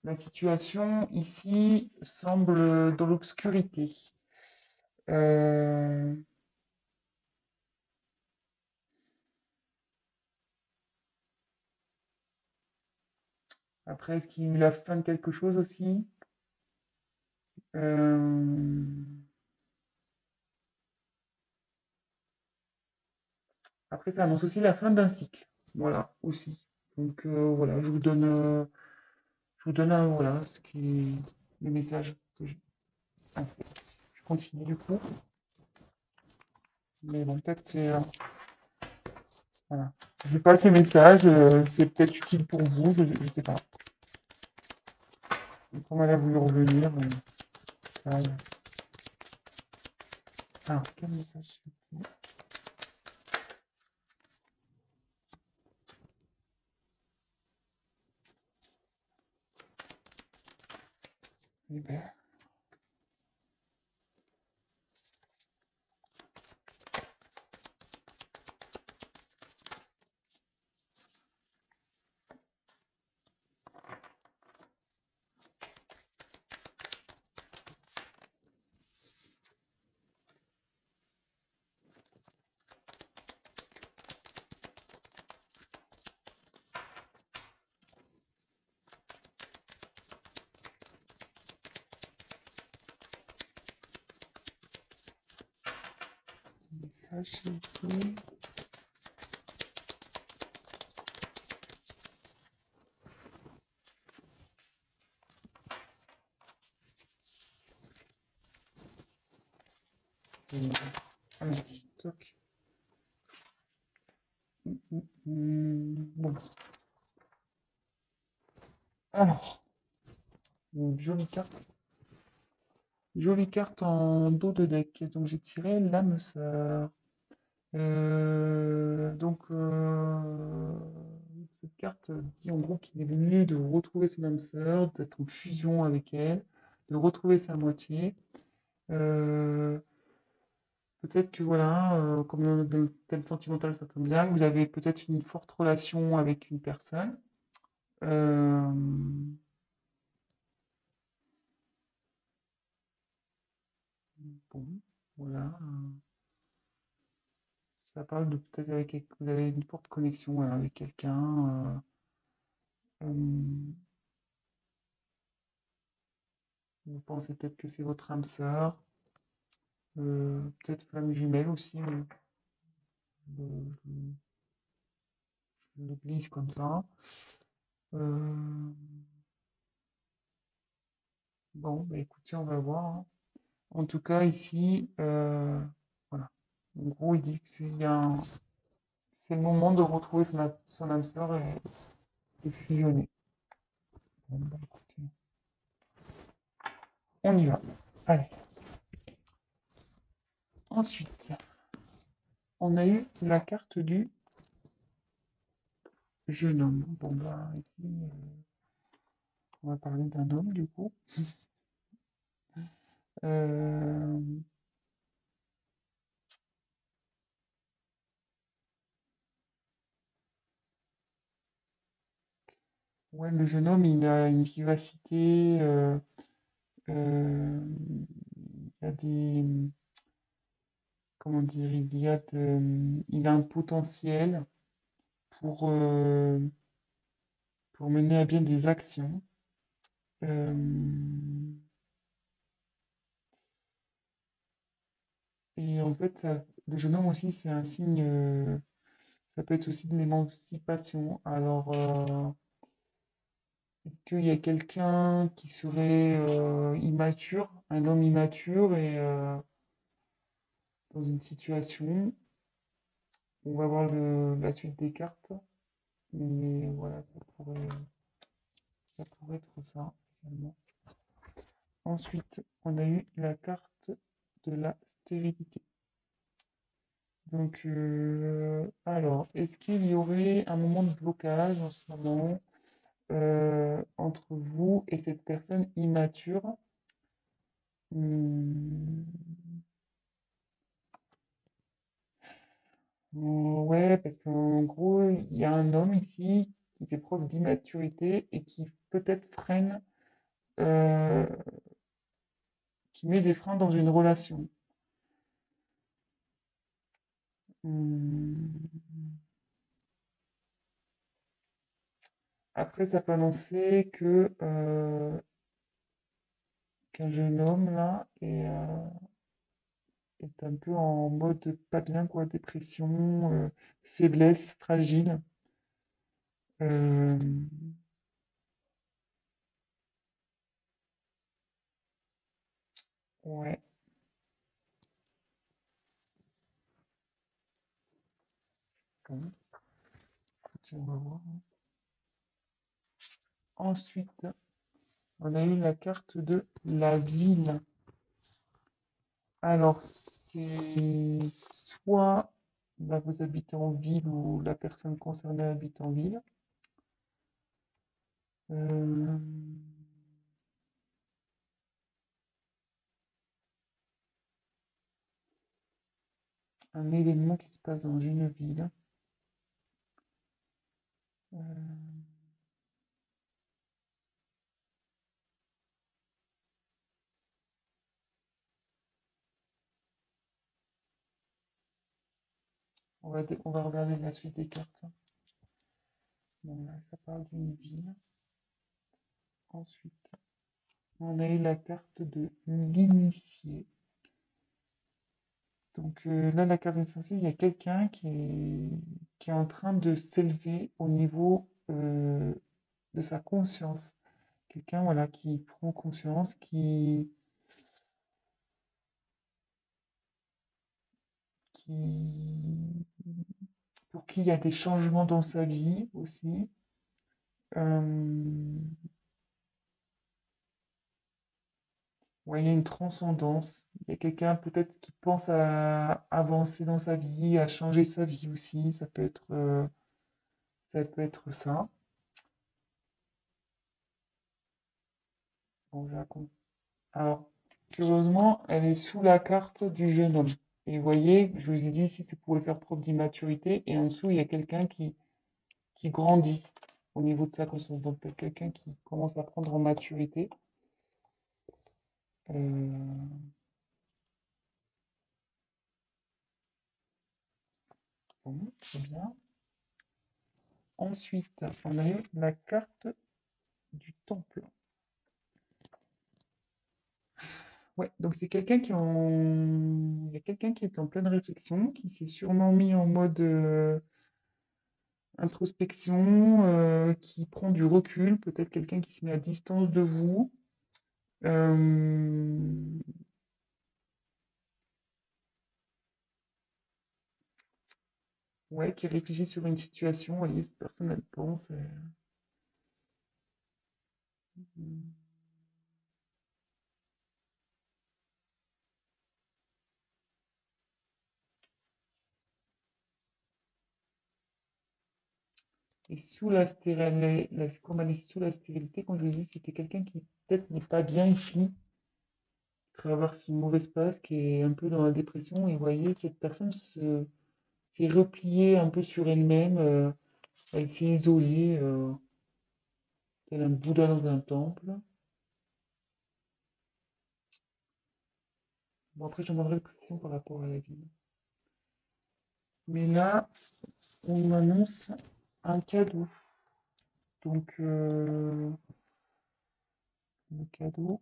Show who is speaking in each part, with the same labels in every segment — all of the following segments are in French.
Speaker 1: La situation ici semble dans l'obscurité. Euh, Après, est-ce qu'il y a eu la fin de quelque chose aussi? Euh, Après, ça annonce aussi la fin d'un cycle. Voilà, aussi. Donc voilà, je vous donne voilà, ce qui est le message que j'ai. Ah, je continue du coup. Mais bon, peut-être c'est. Voilà. Je passe le message, c'est peut-être utile pour vous, je ne sais pas. Comme elle a voulu revenir, ça, ah, quel message? Eh ben, message, c'est qui? Alors, toc. Bon. Alors, une jolie carte en dos de deck. Donc j'ai tiré l'âme sœur. Cette carte dit en gros qu'il est venu de retrouver son âme sœur, d'être en fusion avec elle, de retrouver sa moitié. Euh, Peut-être que voilà, comme dans le thème sentimental, ça tombe bien, vous avez peut-être une forte relation avec une personne. Euh, bon, voilà. Ça parle de peut-être avec vous avez une forte connexion voilà, avec quelqu'un. Euh, Vous pensez peut-être que c'est votre âme sœur. Peut-être flamme jumelle aussi. Je le glisse comme ça. Euh, bon, bah écoutez, on va voir, hein. En tout cas, ici, voilà. En gros, il dit que c'est le moment de retrouver son âme sœur et de fusionner. Bon, bah, écoutez, on y va. Allez. Ensuite, on a eu la carte du jeune homme. Bon, bah, ici, on va parler d'un homme, du coup. Euh, ouais, le jeune homme, il a une vivacité, il a des, comment dire, il a un potentiel pour, euh, pour mener à bien des actions. Euh, et en fait, le jeune homme aussi, c'est un signe, ça peut être aussi de l'émancipation. Alors, est-ce qu'il y a quelqu'un qui serait immature, un homme immature et dans une situation, on va voir la suite des cartes, mais voilà, ça pourrait être ça également. Ensuite, on a eu la carte de la stérilité. Donc, alors, est-ce qu'il y aurait un moment de blocage en ce moment entre vous et cette personne immature? Hmm, ouais, parce qu'en gros, il y a un homme ici qui fait preuve d'immaturité et qui peut-être freine. euh, qui met des freins dans une relation. Hum. Après, ça peut annoncer que qu'un jeune homme là est un peu en mode pas bien, quoi, dépression, faiblesse, fragile. Euh, ouais, bon, tiens, on va voir. Ensuite, on a eu la carte de la ville. Alors, c'est soit bah, vous habitez en ville ou la personne concernée habite en ville. Euh, un événement qui se passe dans une ville. Euh, on va regarder la suite des cartes. Bon, là, ça parle d'une ville. Ensuite, on a eu la carte de l'initié. Donc là, la carte essentielle, il y a quelqu'un qui est en train de s'élever au niveau de sa conscience. Quelqu'un voilà, qui prend conscience, qui, pour qui il y a des changements dans sa vie aussi. Euh, ouais, il y a une transcendance. Il y a quelqu'un peut-être qui pense à avancer dans sa vie, à changer sa vie aussi. Ça peut être ça. Bon, je raconte. Alors, curieusement, elle est sous la carte du jeune homme. Et vous voyez, je vous ai dit si ça pouvait faire preuve d'immaturité. Et en dessous, il y a quelqu'un qui grandit au niveau de sa conscience. Donc, quelqu'un qui commence à prendre en maturité. Euh, bon, très bien. Ensuite, on a eu la carte du temple. Ouais, donc c'est quelqu'un il y a quelqu'un qui est en pleine réflexion, qui s'est sûrement mis en mode introspection, qui prend du recul, peut-être quelqu'un qui se met à distance de vous. Euh, ouais, qui réfléchit sur une situation. Vous voyez, cette personne, elle pense. Et sous comme elle est sous la stérilité, quand je vous dis, c'était quelqu'un qui peut-être n'est pas bien ici, traverse une mauvaise passe, qui est un peu dans la dépression. Et vous voyez, cette personne s'est repliée un peu sur elle-même. Elle s'est isolée, tel un Bouddha dans un temple. Bon, après, j'en donnerai des précisions par rapport à la vie. Mais là, on m'annonce un cadeau. Donc, le cadeau,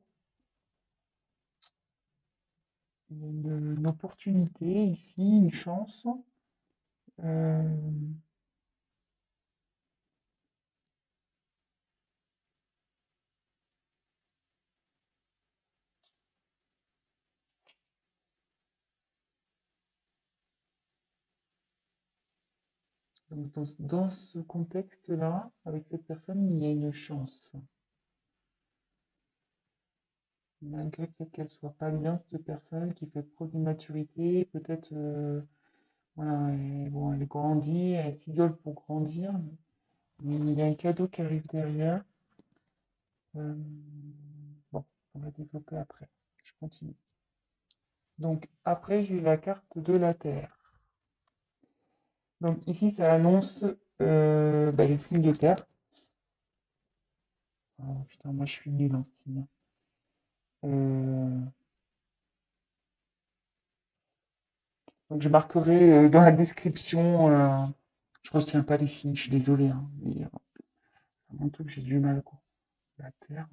Speaker 1: il y a une opportunité ici, une chance. Euh, donc dans ce contexte-là, avec cette personne, il y a une chance. Malgré peut-être qu'elle soit pas bien, cette personne qui fait preuve d'immaturité, peut-être, voilà, bon, elle grandit, elle s'isole pour grandir. Mais il y a un cadeau qui arrive derrière. Euh, bon, on va développer après. Je continue. Donc après, j'ai eu la carte de la Terre. Donc ici, ça annonce bah, les signes de terre. Oh, putain, moi je suis nul en style. Euh, donc je marquerai dans la description. Je retiens pas les signes, je suis désolé, hein, mais c'est un truc j'ai du mal quoi. La Terre,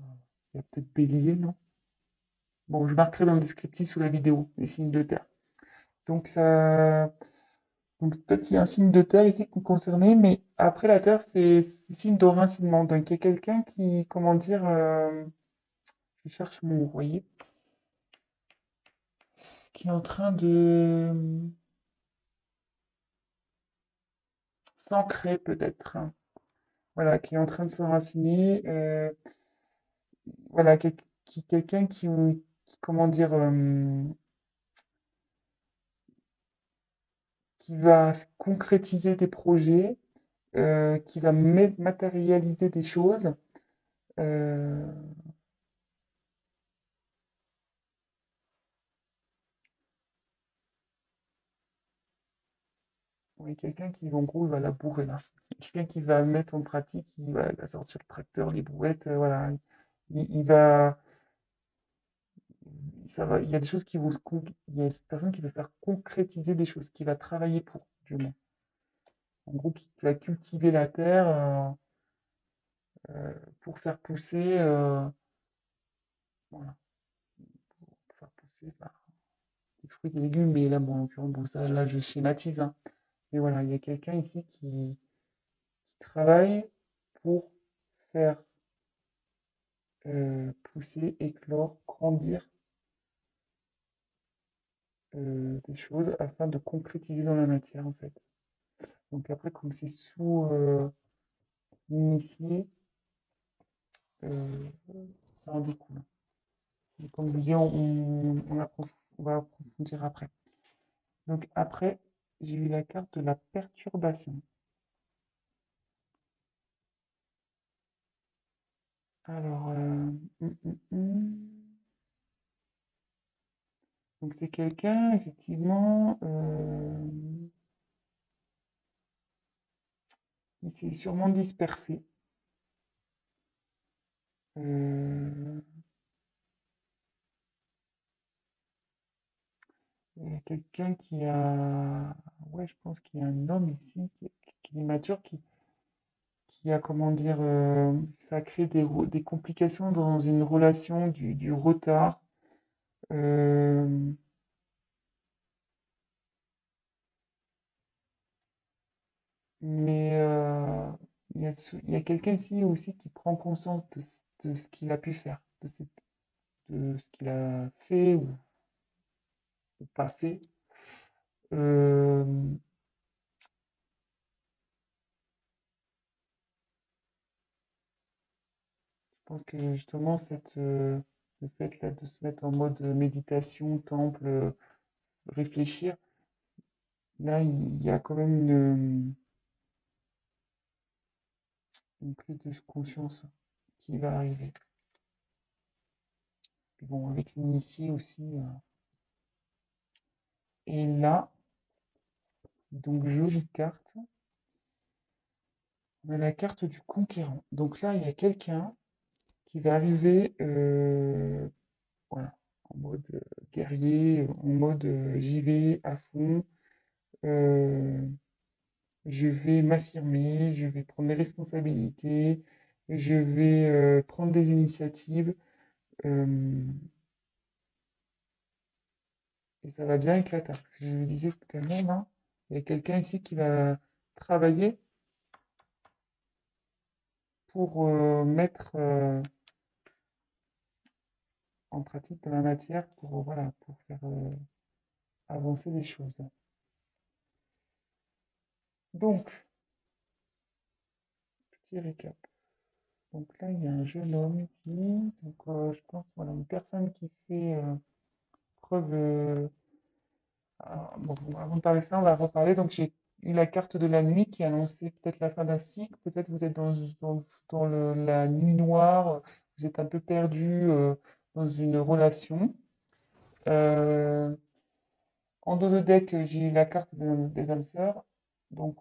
Speaker 1: il y a peut-être Bélier, non? Bon, je marquerai dans le descriptif sous la vidéo les signes de Terre. Donc ça, donc peut-être il y a un signe de Terre ici qui est concerné, mais après la Terre c'est signe d'enracinement. Donc il y a quelqu'un qui, comment dire, je cherche mon mot, vous voyez, qui est en train de s'ancrer peut-être, hein. Voilà, qui est en train de s'enraciner. Voilà, quelqu'un qui, comment dire, qui va concrétiser des projets, qui va matérialiser des choses. euh, oui, quelqu'un qui, en gros, va labourer là. Quelqu'un qui va mettre en pratique, il va sortir le tracteur, les brouettes, voilà. Il va, ça va, il y a des choses qui vont il y a cette personne qui va faire concrétiser des choses, qui va travailler pour, du moins. En gros, qui va cultiver la terre pour faire pousser, voilà, pour faire pousser bah, des fruits et légumes. Mais là, bon, en l'occurrence, bon, ça, là, je schématise, hein. Mais voilà, il y a quelqu'un ici qui travaille pour faire pousser, éclore, grandir des choses afin de concrétiser dans la matière, en fait. Donc après, comme c'est sous l'initié, euh, ça en découle. Et comme je vous dis, on va approfondir après. Donc après, j'ai eu la carte de la perturbation. Alors, donc c'est quelqu'un, effectivement, qui s'est sûrement dispersé. Euh, quelqu'un qui a, ouais, je pense qu'il y a un homme ici qui est mature, qui a, comment dire, ça a créé des complications dans une relation, du retard. Euh, mais il y a quelqu'un ici aussi qui prend conscience de ce qu'il a pu faire, de ce qu'il a fait ou pas fait. Euh, je pense que justement, le fait là, de se mettre en mode méditation, temple, réfléchir, là, il y a quand même une prise de conscience qui va arriver. Puis bon, avec l'initié aussi. Et là, donc jolie carte, on a la carte du conquérant. Donc là, il y a quelqu'un qui va arriver voilà, en mode guerrier, en mode j'y vais à fond, euh, je vais m'affirmer, je vais prendre mes responsabilités, je vais prendre des initiatives. euh, et ça va bien éclater. Je vous disais tout à l'heure, là, il y a quelqu'un ici qui va travailler pour mettre en pratique de la matière pour, voilà, pour faire avancer les choses. Donc, petit récap. Donc là, il y a un jeune homme ici. Donc, je pense, voilà, une personne qui fait preuve. Bon, avant de parler de ça, on va reparler. Donc, j'ai eu la carte de la nuit qui annonçait peut-être la fin d'un cycle. Peut-être vous êtes dans la nuit noire. Vous êtes un peu perdu dans une relation. Euh, En dos de deck, j'ai eu la carte des âmes sœurs. Donc,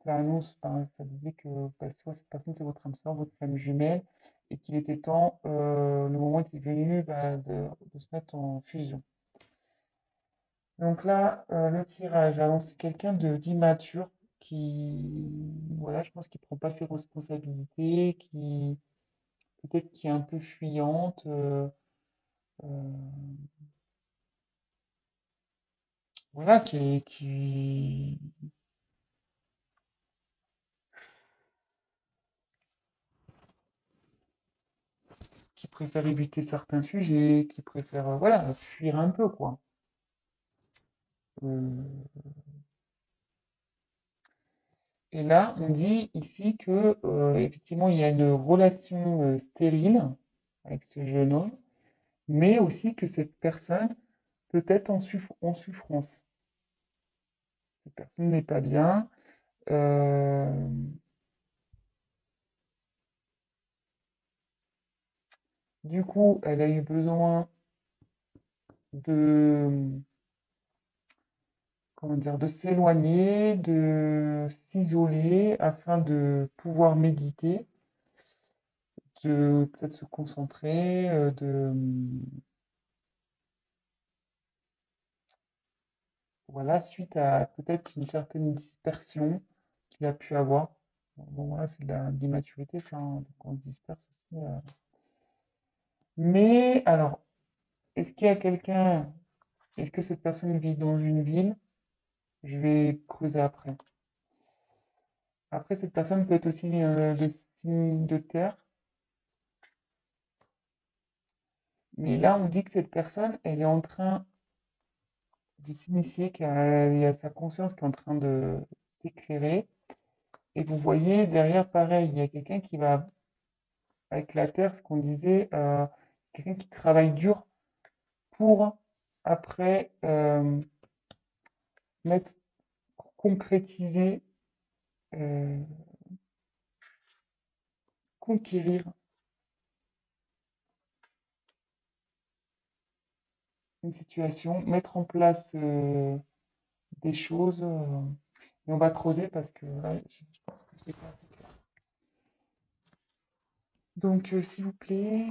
Speaker 1: ça annonce, enfin, ça disait que bah, soit cette personne, c'est votre âme sœur, votre flamme jumelle. et qu'il était temps, le moment était venu bah, de se mettre en fusion. Donc là, le tirage, alors c'est quelqu'un de d'immature qui, voilà, je pense qu'il prend pas ses responsabilités, qui peut-être qui est un peu fuyante, euh, voilà, qui préfère éviter certains sujets, qui préfère, voilà, fuir un peu, quoi. Euh, et là, on dit ici que, effectivement, il y a une relation stérile avec ce jeune homme, mais aussi que cette personne peut être en souffrance. Cette personne n'est pas bien. euh, du coup, elle a eu besoin de, comment dire, de s'éloigner, de s'isoler afin de pouvoir méditer, de peut-être se concentrer, voilà, suite à peut-être une certaine dispersion qu'il a pu avoir. Bon, voilà, c'est de l'immaturité, ça, hein, donc on se disperse aussi. Mais alors, est-ce qu'il y a quelqu'un, est-ce que cette personne vit dans une ville? Je vais creuser après. Après, cette personne peut être aussi de signe de terre, mais là, on dit que cette personne, elle est en train de s'initier, qu'il y a sa conscience qui est en train de s'éclairer. Et vous voyez, derrière, pareil, il y a quelqu'un qui va, avec la terre, ce qu'on disait, quelqu'un qui travaille dur pour, après, mettre, concrétiser, euh, conquérir une situation, mettre en place des choses. Et on va creuser parce que là, je pense que c'est pas assez clair. Donc, s'il vous plaît,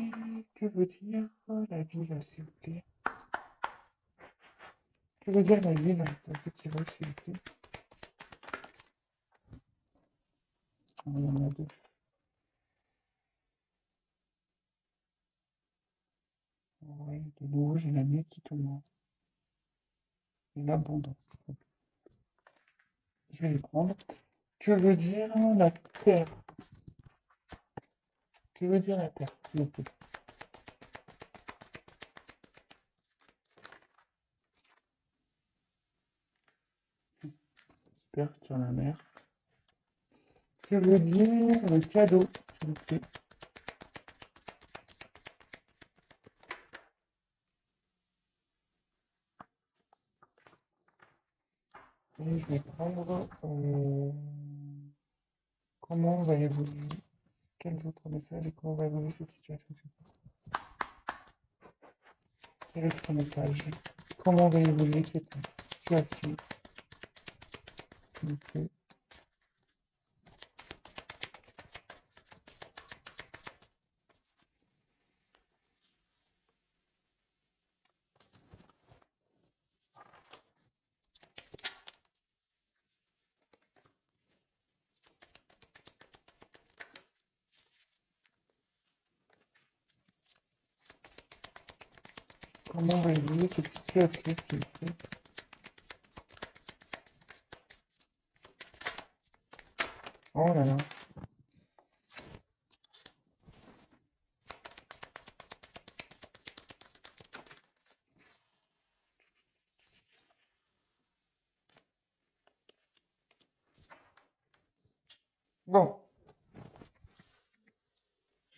Speaker 1: que veut dire la ville, s'il vous plaît? Que veut dire la ville dans le petit russe, s'il vous plaît? Ah, il y en a deux. Oui, de nouveau, j'ai la nuit qui tombe. Et l'abondance. Je vais les prendre. Que veut dire la terre? Que veut dire la terre, s'il vous plaît? Super, tire la mer. Que veut dire le cadeau, s'il vous plaît? Et je vais prendre comment va évoluer, quels autres messages et comment va évoluer cette situation? Quel autre message? Comment va évoluer cette situation, s'il vous plaît? Comment va évoluer cette situation, s'il vous plaît? Oh là là. Bon,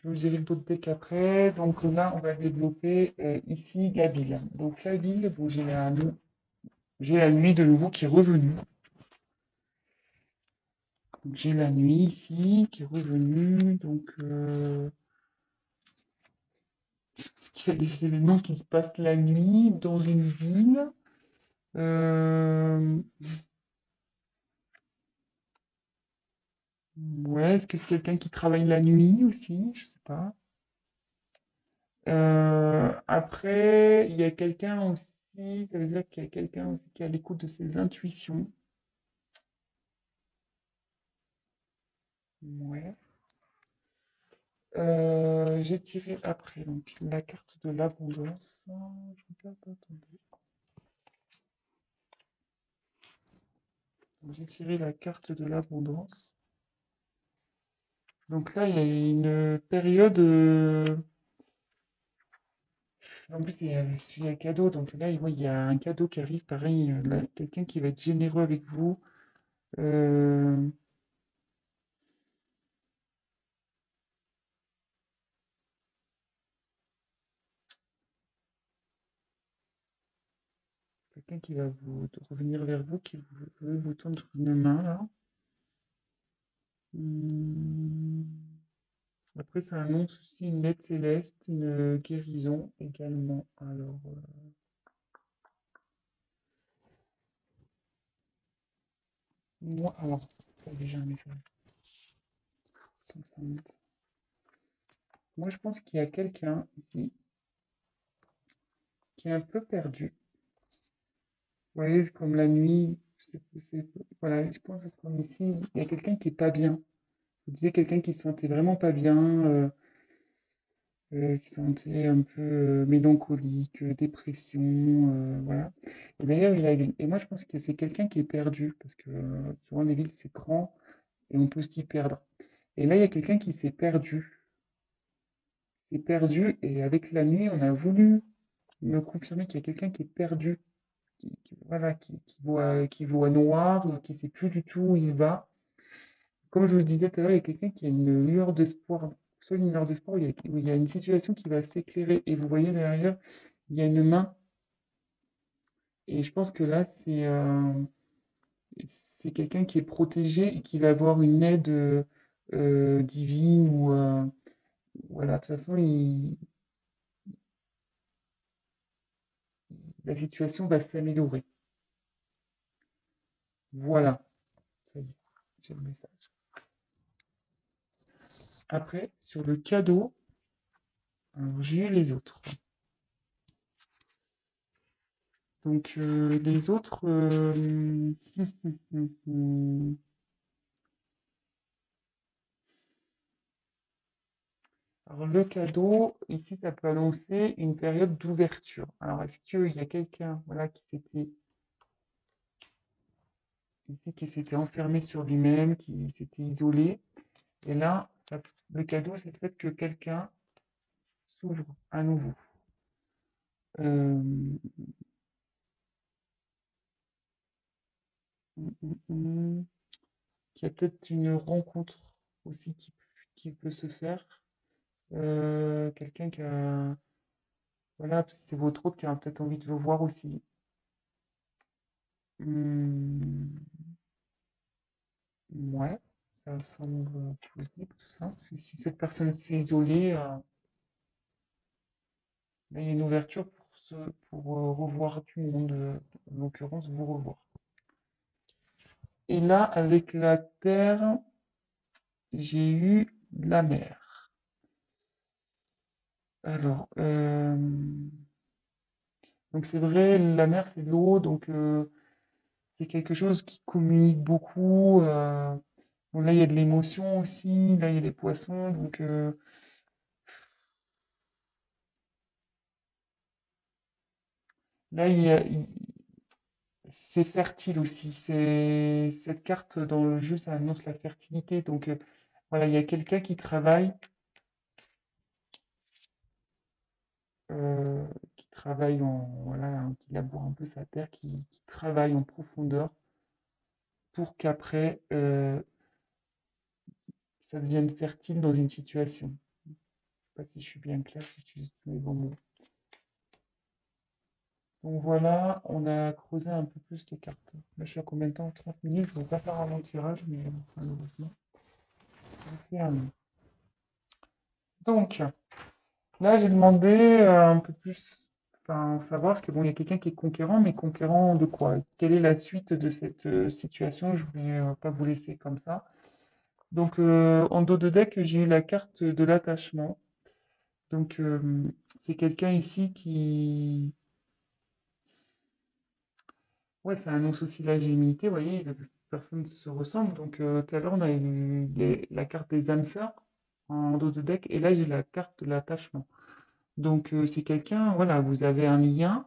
Speaker 1: je vous dirai d'autres decks après. Donc là, on va développer ici la ville. Donc la ville, bon, j'ai la nuit de nouveau qui est revenue. Donc j'ai la nuit ici qui est revenue. Donc est-ce qu'il y a des événements qui se passent la nuit dans une ville? Euh, ouais, est-ce que c'est quelqu'un qui travaille la nuit aussi? Je sais pas. Après, il y a quelqu'un aussi, ça veut dire qu'il y a quelqu'un aussi qui est à l'écoute de ses intuitions. Ouais. J'ai tiré après donc la carte de l'abondance. Je regarde, attendez. Donc, j'ai tiré la carte de l'abondance. Donc là, il y a une période. En plus, il y a un cadeau. Donc là, il y a un cadeau qui arrive. Pareil, quelqu'un qui va être généreux avec vous. Euh, Quelqu'un qui va revenir vers vous, qui veut vous tendre une main là. Hmm. Après, ça annonce aussi une aide céleste, une guérison également. Alors, moi, alors, déjà un message. Moi, je pense qu'il y a quelqu'un ici qui est un peu perdu. Vous voyez, comme la nuit, voilà, je pense que comme ici, il y a quelqu'un qui est pas bien. Vous disiez quelqu'un qui se sentait vraiment pas bien, qui se sentait un peu mélancolique, dépression, voilà. Et d'ailleurs, et moi, je pense que c'est quelqu'un qui est perdu, parce que souvent les villes, c'est grand et on peut s'y perdre. Et là, il y a quelqu'un qui s'est perdu, et avec la nuit, on a voulu me confirmer qu'il y a quelqu'un qui est perdu, voilà, qui voit noir, qui sait plus du tout où il va. Comme je vous le disais tout à l'heure, il y a quelqu'un qui a une lueur d'espoir, soit une lueur d'espoir où il y a une situation qui va s'éclairer. Et vous voyez derrière, il y a une main. Et je pense que là, c'est quelqu'un qui est protégé et qui va avoir une aide divine ou voilà. De toute façon, la situation va s'améliorer. Voilà, ça y est, j'ai le message. Après, sur le cadeau, alors, j'ai eu les autres. Donc, les autres. Alors, le cadeau, ici, ça peut annoncer une période d'ouverture. Alors, est-ce qu'il y a quelqu'un, voilà, qui s'était enfermé sur lui-même, qui s'était isolé? Et là, le cadeau, c'est le fait que quelqu'un s'ouvre à nouveau. Euh, Qu'il y a peut-être une rencontre aussi qui peut se faire. Quelqu'un qui a, voilà, c'est votre hôte qui a peut-être envie de vous voir aussi. Hum, ouais, ça me semble plausible tout ça. Si cette personne s'est isolée, là, il y a une ouverture pour revoir du monde, en l'occurrence vous revoir. Et là, avec la terre, j'ai eu la mer. Alors, donc c'est vrai, la mer c'est de l'eau, donc c'est quelque chose qui communique beaucoup. Bon, là, il y a de l'émotion aussi, là, il y a les poissons, donc là, c'est fertile aussi. Cette carte dans le jeu, ça annonce la fertilité. Donc voilà, il y a quelqu'un qui travaille voilà, hein, qui laboure un peu sa terre, qui travaille en profondeur pour qu'après ça devienne fertile dans une situation. Je sais pas si je suis bien clair, si j'utilise tous les bons mots. Donc voilà, on a creusé un peu plus les cartes. Là, je suis à combien de temps? 30 minutes. Je ne vais pas faire un long tirage, mais malheureusement, je fais un long. Donc, là, j'ai demandé un peu plus, enfin, savoir, parce que bon, il y a quelqu'un qui est conquérant, mais conquérant de quoi? Quelle est la suite de cette situation? Je ne voulais pas vous laisser comme ça. Donc, en dos de deck, j'ai eu la carte de l'attachement. Donc, c'est quelqu'un ici qui... Ouais, ça annonce aussi la gémilité, vous voyez, les personnes se ressemblent. Donc, tout à l'heure, on a eu la carte des âmes sœurs en dos de deck, et là, j'ai la carte de l'attachement. Donc, c'est quelqu'un, voilà, vous avez un lien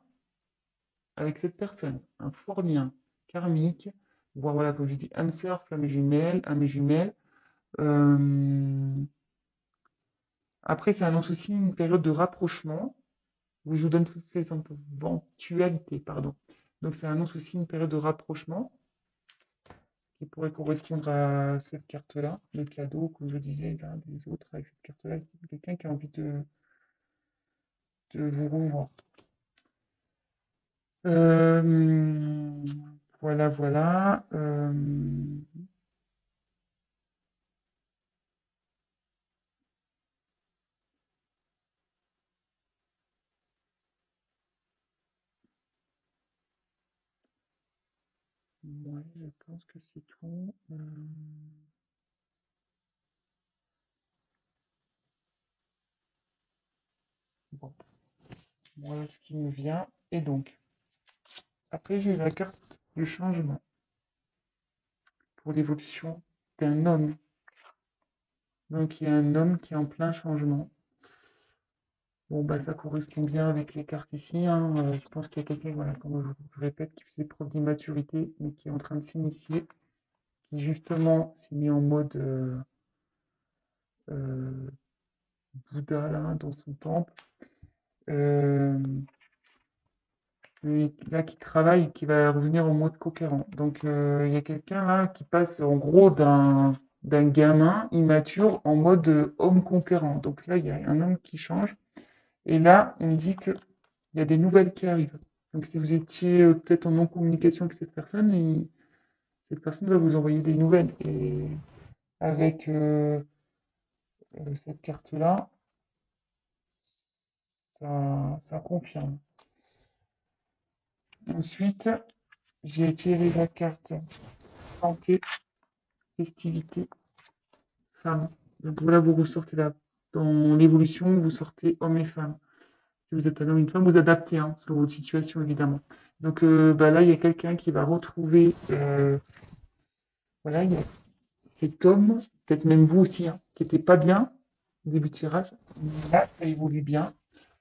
Speaker 1: avec cette personne, un fort lien karmique, voire, voilà, comme je dis, âme sœur, flamme jumelle, âme jumelle. Euh, Après, ça annonce aussi une période de rapprochement, où je vous donne toutes les éventualités, pardon. Donc, ça annonce aussi une période de rapprochement, qui pourrait correspondre à cette carte-là, le cadeau, comme je disais, l'un des autres, avec cette carte-là, quelqu'un qui a envie de vous revoir. Euh, voilà, voilà. Ouais, je pense que c'est tout. Bon, voilà ce qui me vient. Et donc, après, j'ai la carte du changement pour l'évolution d'un homme. Donc, il y a un homme qui est en plein changement. Bon, bah, ça correspond bien avec les cartes ici, hein. Je pense qu'il y a quelqu'un, voilà, comme je vous répète, qui faisait preuve d'immaturité, mais qui est en train de s'initier, qui justement s'est mis en mode euh, Bouddha là, dans son temple. Euh, et là, qui travaille, qui va revenir en mode conquérant. Donc, il y a quelqu'un là qui passe en gros d'un gamin immature en mode homme conquérant. Donc là, il y a un homme qui change. Et là, on me dit qu'il y a des nouvelles qui arrivent. Donc, si vous étiez peut-être en non-communication avec cette personne, cette personne va vous envoyer des nouvelles. Et avec cette carte-là, ça confirme. Ensuite, j'ai tiré la carte santé, festivité, femme. Donc voilà, vous ressortez là. Dans l'évolution, vous sortez homme et femme. Si vous êtes un homme et une femme, vous adaptez hein, selon votre situation, évidemment. Donc bah là, il y a quelqu'un qui va retrouver voilà, il y a cet homme, peut-être même vous aussi, hein, qui n'était pas bien au début de tirage. Là, ça évolue bien.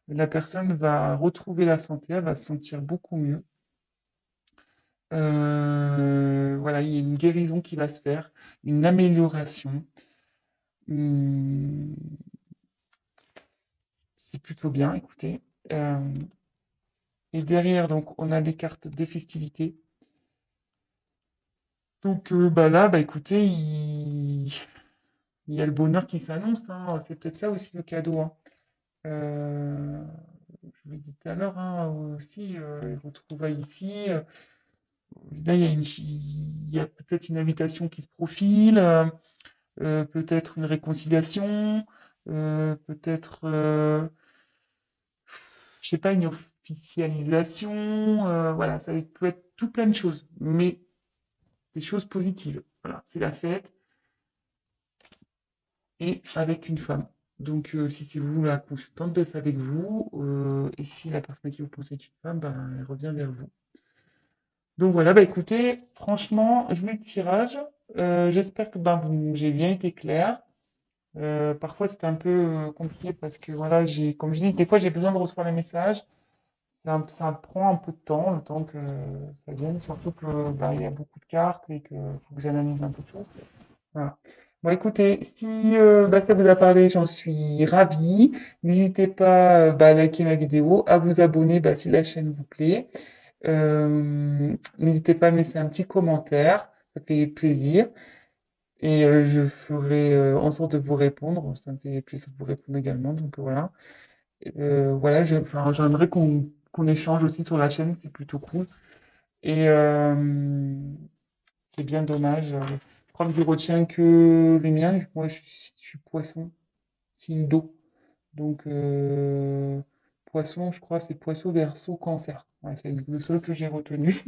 Speaker 1: La personne va retrouver la santé, elle va se sentir beaucoup mieux. Voilà, il y a une guérison qui va se faire, une amélioration. Hum, c'est plutôt bien, écoutez. Euh, et derrière, donc, on a les cartes des festivités. Donc, bah là, bah écoutez, il y a le bonheur qui s'annonce, hein. C'est peut-être ça aussi le cadeau, hein. Euh, je vous l'ai dit tout à l'heure, hein, aussi, les retrouvailles ici. Là, il y a peut-être une invitation qui se profile, peut-être une réconciliation, peut-être, je sais pas, une officialisation. Voilà, ça peut être tout plein de choses, mais des choses positives. Voilà, c'est la fête et avec une femme. Donc, si c'est vous la consultante, ben, c'est avec vous. Et si la personne à qui vous pensez est une femme, ben, elle revient vers vous. Donc voilà, bah écoutez, franchement, je mets le tirage. J'espère que ben, j'ai bien été clair. Parfois, c'était un peu compliqué parce que voilà, comme je dis, des fois, j'ai besoin de recevoir les messages. Ça prend un peu de temps, le temps que ça vienne, surtout que bah, il y a beaucoup de cartes et qu'il faut que j'analyse un peu tout. Voilà. Bon, écoutez, si bah, ça vous a parlé, j'en suis ravie. N'hésitez pas bah, à liker ma vidéo, à vous abonner bah, si la chaîne vous plaît. N'hésitez pas à me laisser un petit commentaire, ça fait plaisir. Et je ferai en sorte de vous répondre. Ça me fait plaisir de vous répondre également. Donc voilà. Voilà, enfin, j'aimerais qu'on échange aussi sur la chaîne, c'est plutôt cool. Et c'est bien dommage. Je crois que je retiens que les miens. Moi, je suis poisson, signe d'eau. Donc, poisson, je crois, c'est poisson, verseau, cancer. Ouais, c'est le seul que j'ai retenu.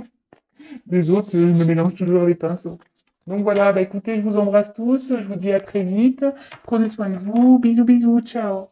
Speaker 1: Les autres, ils me mélangent toujours les pinceaux. Donc voilà, bah écoutez, je vous embrasse tous. Je vous dis à très vite. Prenez soin de vous. Bisous, bisous. Ciao.